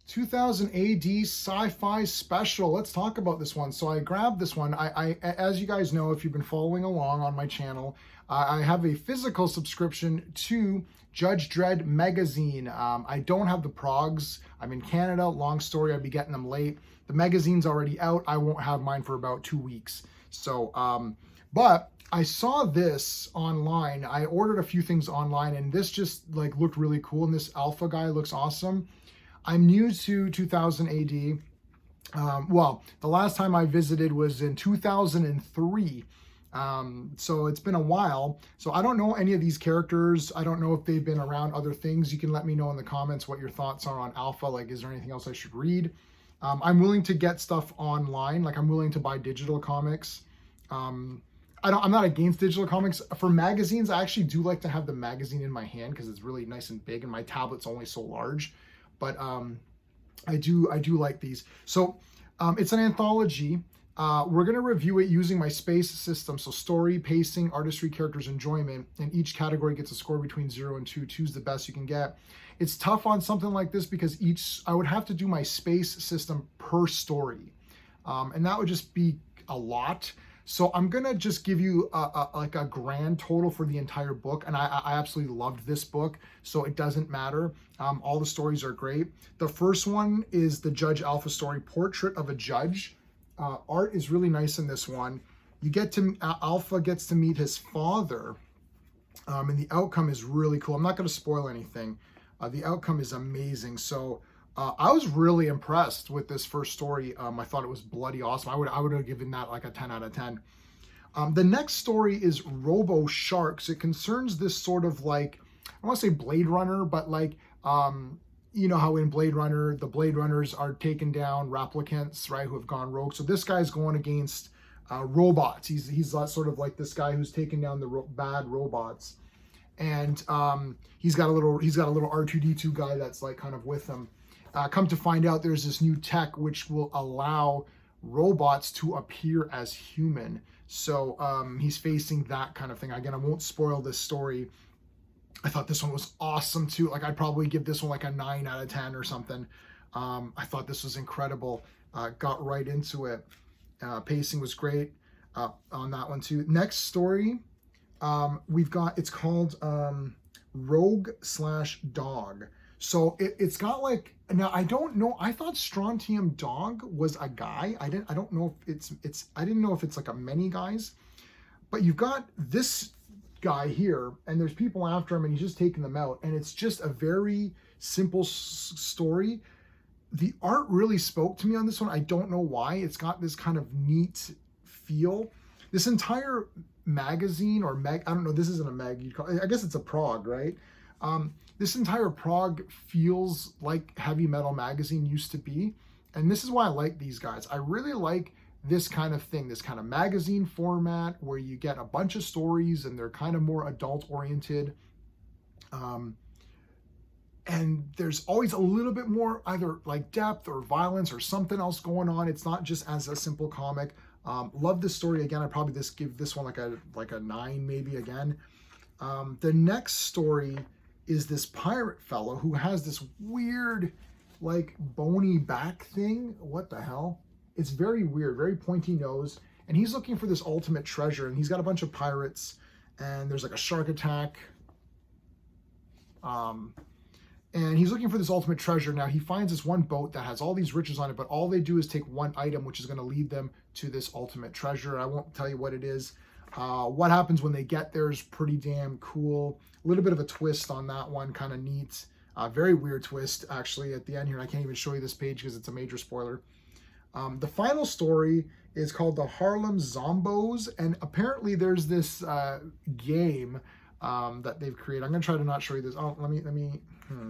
2000 AD Sci Fi Special. Let's talk about this one. So I grabbed this one. As you guys know, if you've been following along on my channel, I have a physical subscription to Judge Dredd magazine. I don't have the progs. I'm in Canada. Long story. I'd be getting them late. The magazine's already out. I won't have mine for about 2 weeks. So, but I saw this online. I ordered a few things online, and this just like looked really cool. And this alpha guy looks awesome. I'm new to 2000 AD. Well, the last time I visited was in 2003. So it's been a while. So I don't know any of these characters. I don't know if they've been around other things. You can let me know in the comments what your thoughts are on Alpha. Like, is there anything else I should read? I'm willing to get stuff online. Like, I'm willing to buy digital comics. I'm not against digital comics. For magazines, I actually do like to have the magazine in my hand because it's really nice and big, and my tablet's only so large. But I do like these. So it's an anthology. We're going to review it using my space system. So story, pacing, artistry, characters, enjoyment. And each category gets a score between 0 and 2. 2 is the best you can get. It's tough on something like this because I would have to do my space system per story. And that would just be a lot. So I'm going to just give you a grand total for the entire book. And I absolutely loved this book, so it doesn't matter. All the stories are great. The first one is the Judge Alpha story, Portrait of a Judge. Art is really nice in this one. Alpha gets to meet his father, and the outcome is really cool. I'm not going to spoil anything. The outcome is amazing. So I was really impressed with this first story. I thought it was bloody awesome. I would have given that like a 10 out of 10. The next story is Robo Sharks. It concerns this sort of like, I want to say Blade Runner, but like, you know how in Blade Runner, the Blade Runners are taking down replicants, right, who have gone rogue. So this guy's going against robots. He's sort of like this guy who's taking down the bad robots. And he's got a little R2D2 guy that's like kind of with him. Come to find out, there's this new tech which will allow robots to appear as human. So he's facing that kind of thing. Again, I won't spoil this story. I thought this one was awesome too. Like, I'd probably give this one like a 9 out of 10 or something. I thought this was incredible. Got right into it. Pacing was great on that one too. Next story, it's called Rogue/Dog. So it's got like, now I don't know, I thought Strontium Dog was a guy. I didn't know if it's like a many guys, but you've got this guy here and there's people after him and he's just taking them out, and it's just a very simple story. The art really spoke to me on this one. I don't know why. It's got this kind of neat feel. This entire magazine or I don't know, this isn't a mag, I guess it's a prog, right? This entire prog feels like Heavy Metal Magazine used to be. And this is why I like these guys. I really like this kind of thing, this kind of magazine format where you get a bunch of stories and they're kind of more adult oriented. And there's always a little bit more either like depth or violence or something else going on. It's not just as a simple comic. Love this story. Again, I'd probably just give this one like a 9 maybe again. The next story is this pirate fellow who has this weird like bony back thing. What the hell? It's very weird, very pointy nose. And he's looking for this ultimate treasure, and he's got a bunch of pirates, and there's like a shark attack. And he's looking for this ultimate treasure. Now he finds this one boat that has all these riches on it, but all they do is take one item, which is going to lead them to this ultimate treasure. I won't tell you what it is. What happens when they get there is pretty damn cool. A little bit of a twist on that one, kind of neat. Very weird twist, actually, at the end here. And I can't even show you this page because it's a major spoiler. The final story is called the Harlem Zombos, and apparently there's this game that they've created. I'm gonna try to not show you this. Oh, let me.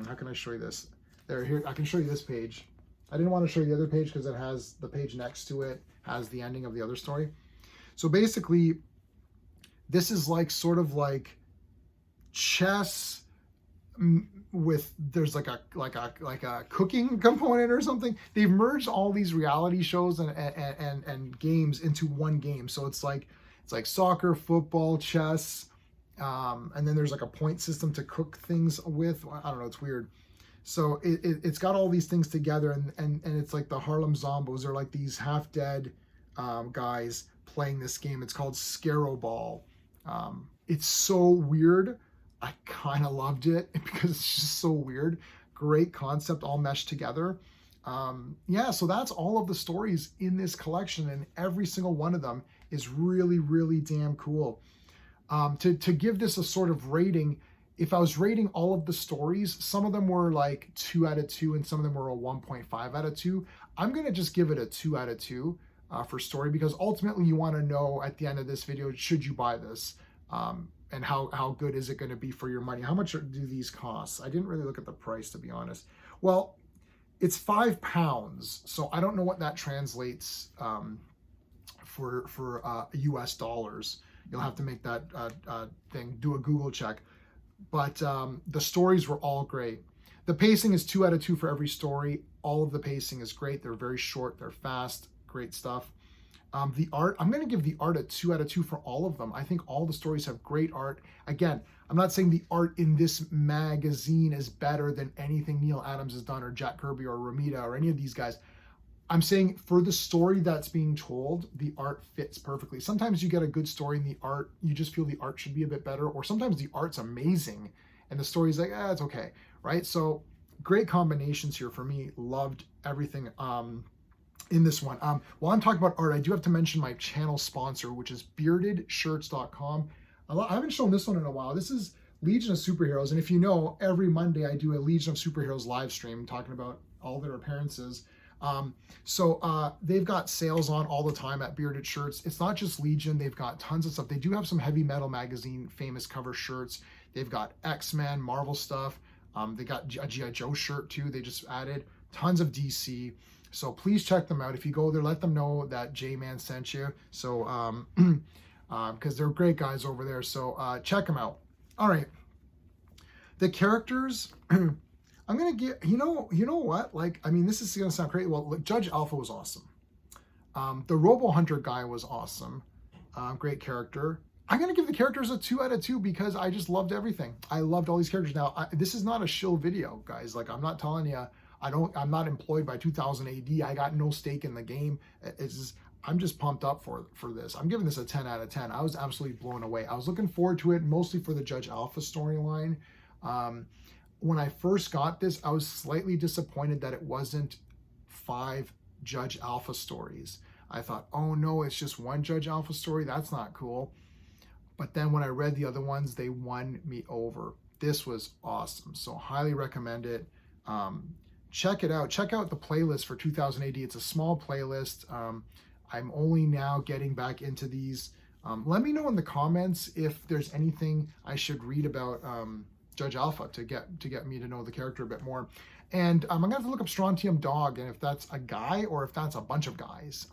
How can I show you this? Here, I can show you this page. I didn't want to show you the other page because it has the page next to it has the ending of the other story. So basically, this is like sort of like chess with there's like a cooking component or something. They've merged all these reality shows and games into one game. So it's like soccer, football, chess, and then there's like a point system to cook things with. I don't know, it's weird. So it's got all these things together, and it's like the Harlem Zombos are like these half dead guys playing this game. It's called Scarrow Ball. It's so weird. I kind of loved it because it's just so weird. Great concept, all meshed together. Yeah, so that's all of the stories in this collection, and every single one of them is really, really damn cool. To give this a sort of rating, if I was rating all of the stories, some of them were like 2 out of 2 and some of them were a 1.5 out of 2. I'm going to just give it a 2 out of 2 for story, because ultimately you want to know at the end of this video, should you buy this? And how good is it going to be for your money? How much do these cost? I didn't really look at the price, to be honest. Well, it's £5, so I don't know what that translates for US dollars. You'll have to make that thing, do a Google check. But the stories were all great. The pacing is 2 out of 2 for every story. All of the pacing is great. They're very short, they're fast, great stuff. The art, I'm going to give the art a 2 out of 2 for all of them. I think all the stories have great art. Again, I'm not saying the art in this magazine is better than anything Neil Adams has done, or Jack Kirby, or Romita, or any of these guys. I'm saying for the story that's being told, the art fits perfectly. Sometimes you get a good story and the art, you just feel the art should be a bit better, or sometimes the art's amazing and the story's like, it's okay, right? So great combinations here for me. Loved everything in this one. While I'm talking about art, I do have to mention my channel sponsor, which is beardedshirts.com. I haven't shown this one in a while. This is Legion of Superheroes, and if you know, every Monday I do a Legion of Superheroes live stream talking about all their appearances. So they've got sales on all the time at Bearded Shirts. It's not just Legion, they've got tons of stuff. They do have some Heavy Metal Magazine famous cover shirts. They've got X-Men, Marvel stuff. They got a G.I. Joe shirt too, they just added. Tons of DC. So please check them out. If you go there, let them know that J-Man sent you. So, because they're great guys over there. So check them out. All right. The characters, I'm going to get, you know what? Like, I mean, this is going to sound crazy. Well, look, Judge Alpha was awesome. The Robo Hunter guy was awesome. Great character. I'm going to give the characters a 2 out of 2 because I just loved everything. I loved all these characters. Now, this is not a shill video, guys. Like, I'm not telling you, I'm not employed by 2000 AD. I got no stake in the game. I'm just pumped up for this. I'm giving this a 10 out of 10. I was absolutely blown away. I was looking forward to it, mostly for the Judge Alpha storyline. When I first got this, I was slightly disappointed that it wasn't 5 Judge Alpha stories. I thought, oh no, it's just one Judge Alpha story. That's not cool. But then when I read the other ones, they won me over. This was awesome. So highly recommend it. Check it out. Check out the playlist for 2000 AD. It's a small playlist. I'm only now getting back into these. Let me know in the comments if there's anything I should read about Judge Alpha to get me to know the character a bit more. And I'm gonna have to look up Strontium Dog, and if that's a guy or if that's a bunch of guys.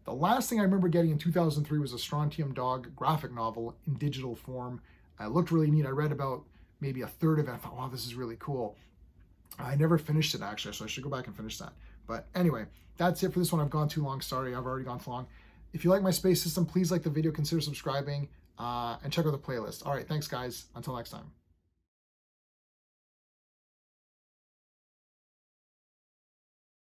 The last thing I remember getting in 2003 was a Strontium Dog graphic novel in digital form. It looked really neat. I read about maybe a third of it. I thought, wow, this is really cool. I never finished it actually, so I should go back and finish that. But anyway, that's it for this one. I've gone too long. Sorry, I've already gone too long. If you like my space system, please like the video, consider subscribing, and check out the playlist. All right, thanks guys. Until next time.